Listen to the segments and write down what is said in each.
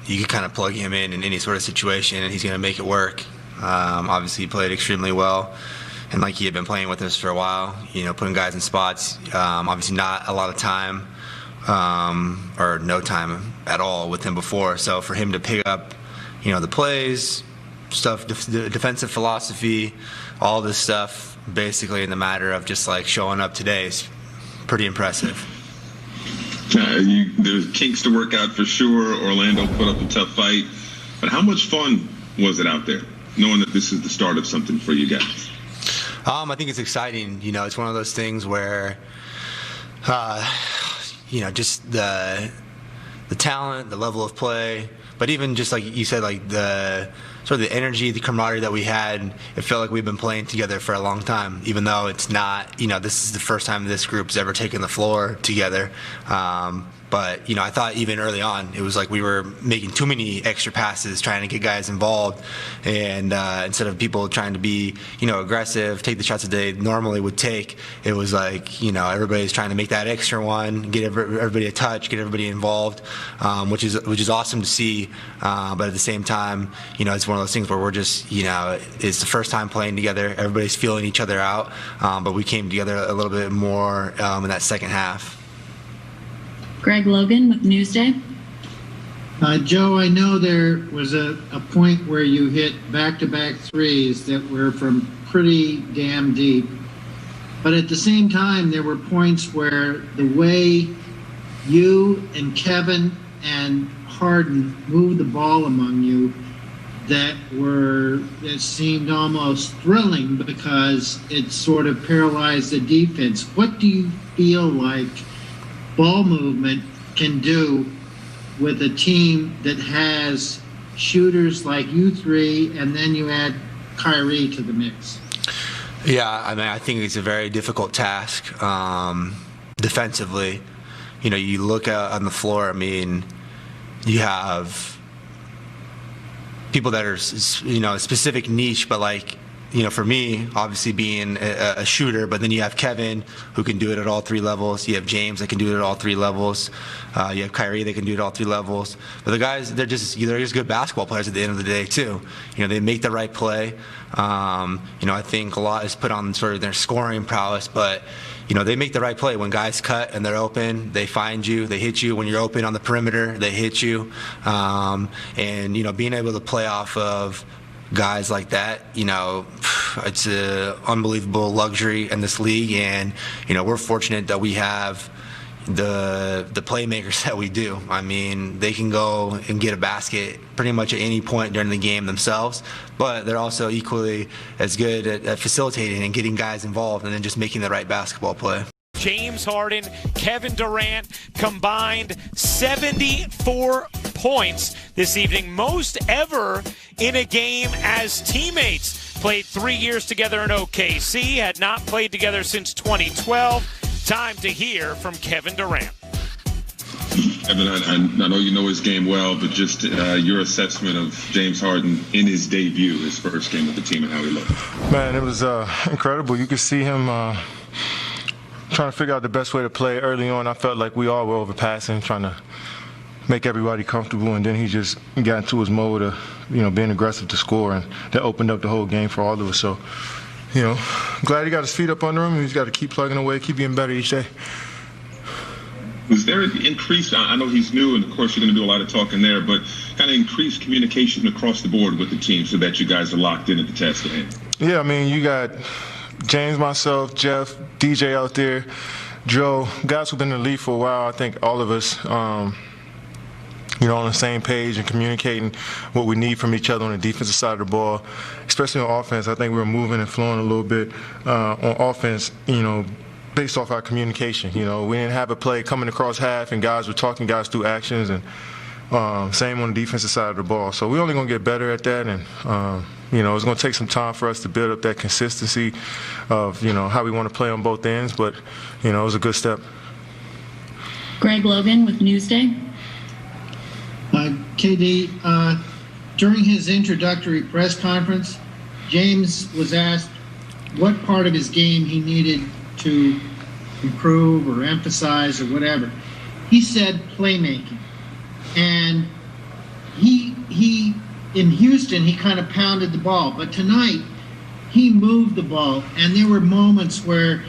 you can kind of plug him in any sort of situation, and he's going to make it work. Obviously, he played extremely well, and like he had been playing with us for a while, putting guys in spots. Obviously, not a lot of time or no time at all with him before. So for him to pick up, the plays, stuff, the defensive philosophy, all this stuff, basically in the matter of just like showing up today is pretty impressive. There's kinks to work out for sure. Orlando put up a tough fight, but how much fun was it out there, knowing that this is the start of something for you guys? I think it's exciting. It's one of those things where, just the talent, the level of play, but even just like you said, like the sort of the energy, the camaraderie that we had, it felt like we've been playing together for a long time, even though it's not, this is the first time this group's ever taken the floor together. But, I thought even early on, it was like we were making too many extra passes, trying to get guys involved. And instead of people trying to be, aggressive, take the shots that they normally would take, it was like, everybody's trying to make that extra one, get everybody a touch, get everybody involved, which is awesome to see. But at the same time, it's one of those things where we're just, it's the first time playing together. Everybody's feeling each other out. But we came together a little bit more in that second half. Greg Logan with Newsday. Joe, I know there was a point where you hit back-to-back threes that were from pretty damn deep. But at the same time, there were points where the way you and Kevin and Harden moved the ball among you that seemed almost thrilling because it sort of paralyzed the defense. What do you feel like ball movement can do with a team that has shooters like you three, and then you add Kyrie to the mix? Yeah, I think it's a very difficult task defensively. You look out on the floor, you have people that are, a specific niche, but like, for me, obviously being a shooter, but then you have Kevin who can do it at all three levels. You have James that can do it at all three levels. You have Kyrie that can do it at all three levels. But the guys, they're just good basketball players at the end of the day too. They make the right play. I think a lot is put on sort of their scoring prowess, but they make the right play. When guys cut and they're open, they find you, they hit you. When you're open on the perimeter, they hit you. And being able to play off of guys like that, it's an unbelievable luxury in this league, and we're fortunate that we have the playmakers that we do. They can go and get a basket pretty much at any point during the game themselves, but they're also equally as good at facilitating and getting guys involved and then just making the right basketball play. James Harden, Kevin Durant combined 74 points this evening, most ever in a game as teammates. Played 3 years together in OKC, had not played together since 2012. Time to hear from Kevin Durant. Kevin, I know you know his game well, but just your assessment of James Harden in his debut, his first game with the team, and how he looked. Man, it was incredible. You could see him trying to figure out the best way to play. Early on, I felt like we all were overpassing, trying to make everybody comfortable, and then he just got into his mode of, being aggressive to score, and that opened up the whole game for all of us. So, glad he got his feet up under him, and he's got to keep plugging away, keep getting better each day. Was there an increased, I know he's new, and of course you're going to do a lot of talking there, but kind of increased communication across the board with the team so that you guys are locked in at the task at hand? Yeah, you got James, myself, Jeff, DJ out there, Joe, guys who've been in the league for a while. I think all of us, on the same page and communicating what we need from each other on the defensive side of the ball, especially on offense. I think we were moving and flowing a little bit on offense, based off our communication. We didn't have a play coming across half and guys were talking guys through actions, and same on the defensive side of the ball. So we're only going to get better at that, and it's going to take some time for us to build up that consistency of, how we want to play on both ends, but, it was a good step. Greg Logan with Newsday. KD, during his introductory press conference, James was asked what part of his game he needed to improve or emphasize or whatever. He said playmaking. And he in Houston, he kind of pounded the ball, but tonight he moved the ball, and there were moments where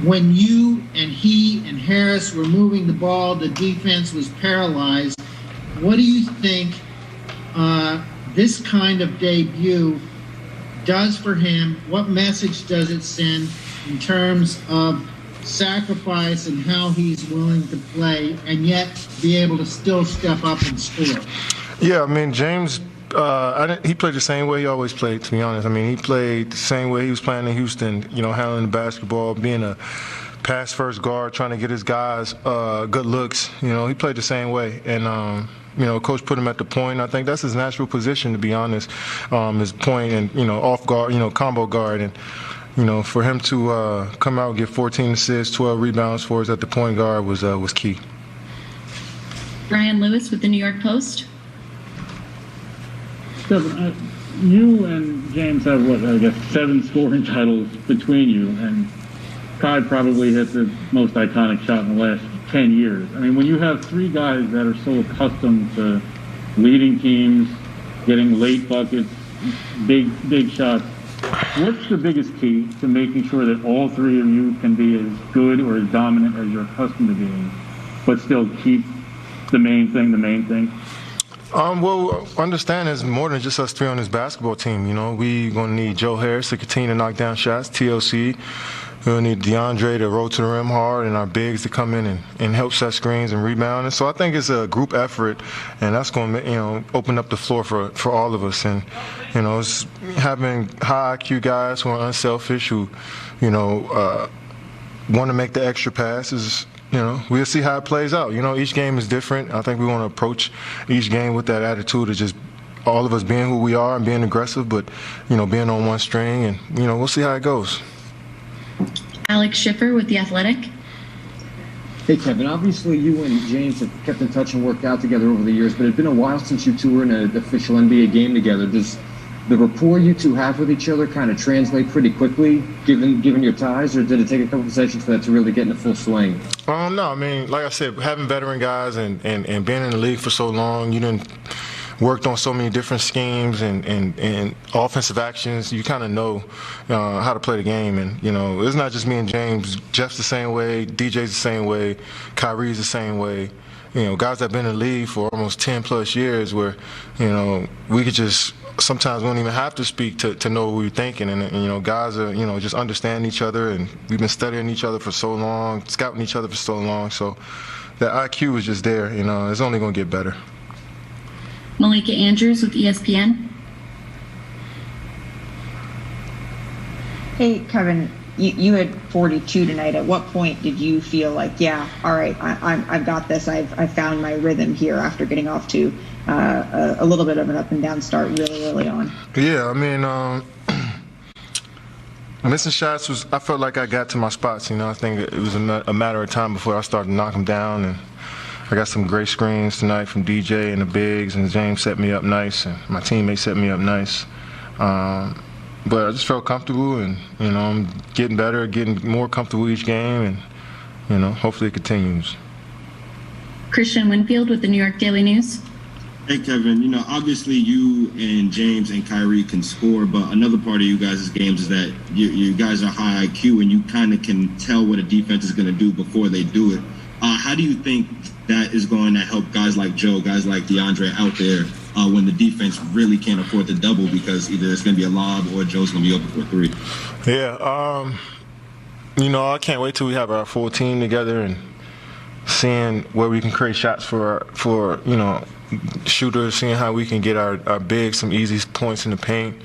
when you and he and Harris were moving the ball, the defense was paralyzed. What do you think this kind of debut does for him? What message does it send in terms of sacrifice and how he's willing to play and yet be able to still step up and score? Yeah, I mean, James, he played the same way he always played, to be honest. I mean, he played the same way he was playing in Houston, handling the basketball, being a pass-first guard, trying to get his guys good looks. He played the same way. And, Coach put him at the point. I think that's his natural position, to be honest, his point and, off guard, combo guard. And, for him to come out and get 14 assists, 12 rebounds for us at the point guard was key. Brian Lewis with the New York Post. Kevin, you and James have, 7 scoring titles between you, and Kai probably hit the most iconic shot in the last 10 years. I mean, when you have 3 guys that are so accustomed to leading teams, getting late buckets, big shots, what's the biggest key to making sure that all 3 of you can be as good or as dominant as you're accustomed to being, but still keep the main thing? Well, understand there's more than just us 3 on this basketball team. We going to need Joe Harris to continue to knock down shots, TLC. We'll need DeAndre to roll to the rim hard, and our bigs to come in and help set screens and rebound. And so I think it's a group effort, and that's going to open up the floor for all of us. And it's having high IQ guys who are unselfish, who want to make the extra passes. We'll see how it plays out. Each game is different. I think we want to approach each game with that attitude of just all of us being who we are and being aggressive, but, being on one string, and, we'll see how it goes. Alex Schiffer with The Athletic. Hey, Kevin, obviously you and James have kept in touch and worked out together over the years, but it's been a while since you two were in an official NBA game together. Does the rapport you two have with each other kind of translate pretty quickly, given your ties, or did it take a couple of sessions for that to really get in full swing? No, I mean, like I said, having veteran guys and being in the league for so long, you didn't worked on so many different schemes and offensive actions. You kind of know how to play the game, and it's not just me and James. Jeff's the same way, DJ's the same way, Kyrie's the same way. Guys that have been in the league for almost 10 plus years, where we could just. Sometimes we don't even have to speak to know what we're thinking, and guys are just understand each other, and we've been studying each other for so long, scouting each other for so long. So that IQ is just there. It's only going to get better. Malika Andrews with ESPN. Hey, Kevin, you had 42 tonight. At what point did you feel like, yeah, all right, I've got this. I've found my rhythm here after getting off to a little bit of an up and down start really early on? Yeah, I mean, missing shots I felt like I got to my spots. I think it was a matter of time before I started to knock them down, and I got some great screens tonight from DJ and the bigs, and James set me up nice, and my teammates set me up nice. But I just felt comfortable, and I'm getting better, getting more comfortable each game, and hopefully it continues. Christian Winfield with the New York Daily News. Hey, Kevin, obviously you and James and Kyrie can score, but another part of you guys' games is that you guys are high IQ, and you kind of can tell what a defense is going to do before they do it. How do you think that is going to help guys like Joe, guys like DeAndre out there when the defense really can't afford to double because either it's going to be a lob or Joe's going to be open for a 3? Yeah, I can't wait till we have our full team together and seeing where we can create shots for shooters, seeing how we can get our bigs some easy points in the paint.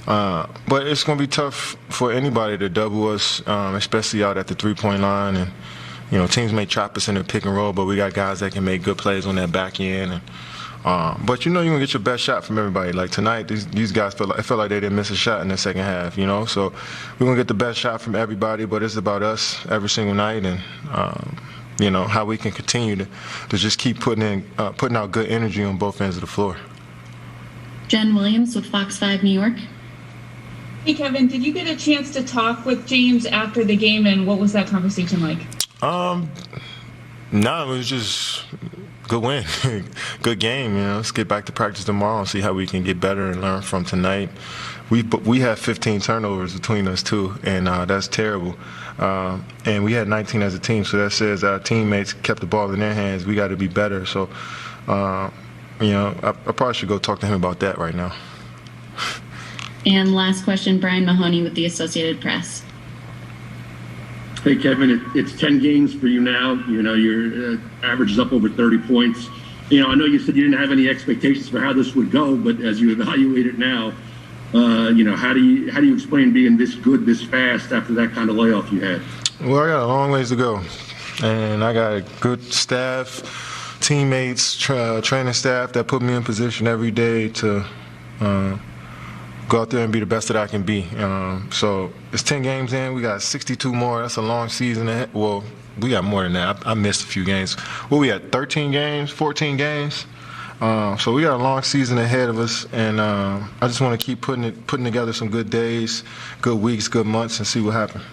But it's going to be tough for anybody to double us, especially out at the three-point line. And teams may trap us in the pick and roll, but we got guys that can make good plays on that back end. And, but you're gonna get your best shot from everybody. Like tonight, these guys felt like they didn't miss a shot in the second half. So we're gonna get the best shot from everybody. But it's about us every single night, and how we can continue to just keep putting out good energy on both ends of the floor. Jen Williams with Fox 5 New York. Hey, Kevin, did you get a chance to talk with James after the game, and what was that conversation like? No, it was just good win, good game. Let's get back to practice tomorrow and see how we can get better and learn from tonight. We had 15 turnovers between us too, and that's terrible. And we had 19 as a team, so that says our teammates kept the ball in their hands. We got to be better. So, I probably should go talk to him about that right now. And last question, Brian Mahoney with the Associated Press. Hey, Kevin, it's 10 games for you now. Your average is up over 30 points. I know you said you didn't have any expectations for how this would go, but as you evaluate it now, how do you explain being this good this fast after that kind of layoff you had? Well, I got a long ways to go, and I got a good staff, teammates, training staff that put me in position every day to go out there and be the best that I can be. So it's 10 games in. We got 62 more. That's a long season ahead. Well, we got more than that. I missed a few games. We had 13 games, 14 games. So we got a long season ahead of us, and I just want to keep putting together some good days, good weeks, good months, and see what happens.